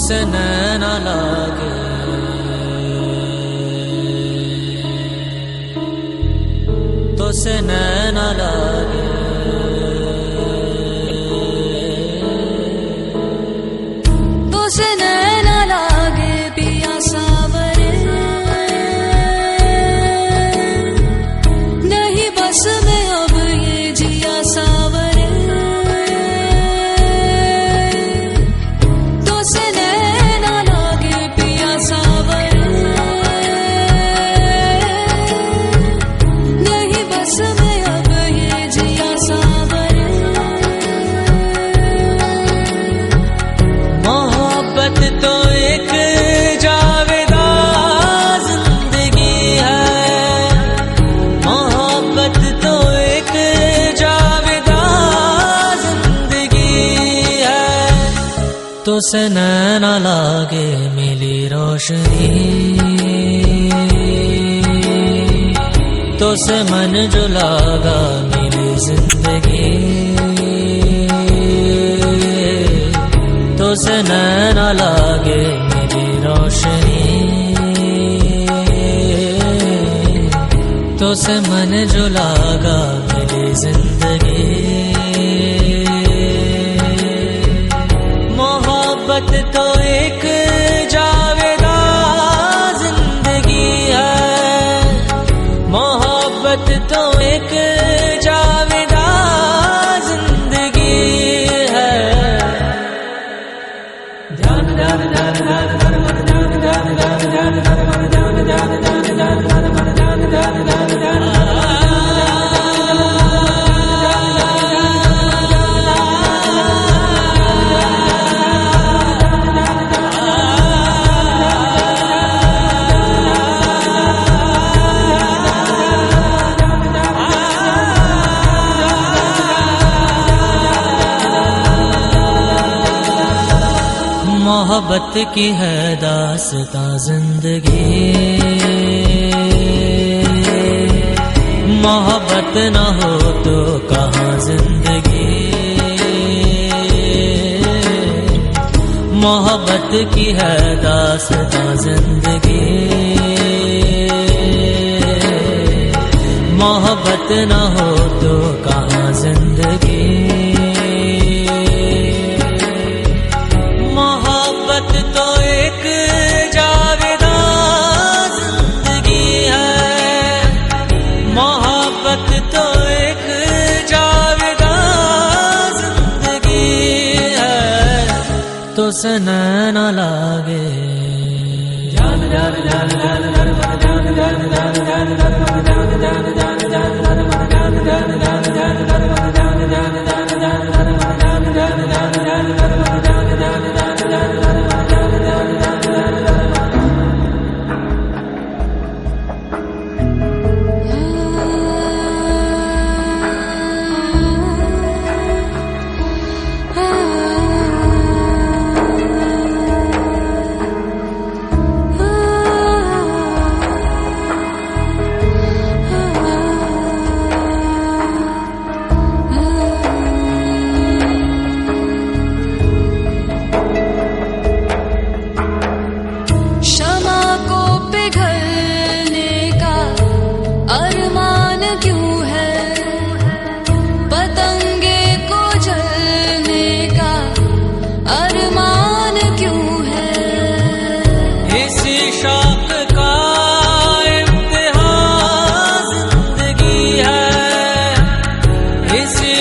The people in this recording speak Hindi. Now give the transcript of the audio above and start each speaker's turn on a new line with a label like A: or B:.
A: से नैना लागे, तो से नैना लागे,
B: तो से नैना लागे पिया सावरे, नहीं बस में अब ये जिया सावरे, तो से नैना लागे पिया सावरे, नहीं बस में अब ये जिया सावरे।
A: मोहब्बत तो एक जावेदा जिंदगी है, मोहब्बत तो एक जावेदा जिंदगी है, तो से नैना लागे मिली रोशनी, तो से मन जो लागा मिली जिंदगी, तो से नैना लागे मेरी रोशनी, तो से मन जो लागा मेरी जिंदगी। मोहब्बत तो एक जावेदा जिंदगी है, मोहब्बत तो एक जावेदा जिंदगी है। मोहब्बत की है दास्तां जिंदगी, मोहब्बत न हो तो कहाँ जिंदगी, मोहब्बत की है दास्तां जिंदगी, मोहब्बत न हो तो कहाँ जिंदगी। मोहब्बत तो एक जावेदा जिंदगी है, मोहब्बत तो एक जावेदा जिंदगी है, तो से नैना लागे,
B: अरमान क्यों है पतंगे को जलने का, अरमान क्यों है
A: इसी शौक का इम्तिहान जिंदगी है, इसी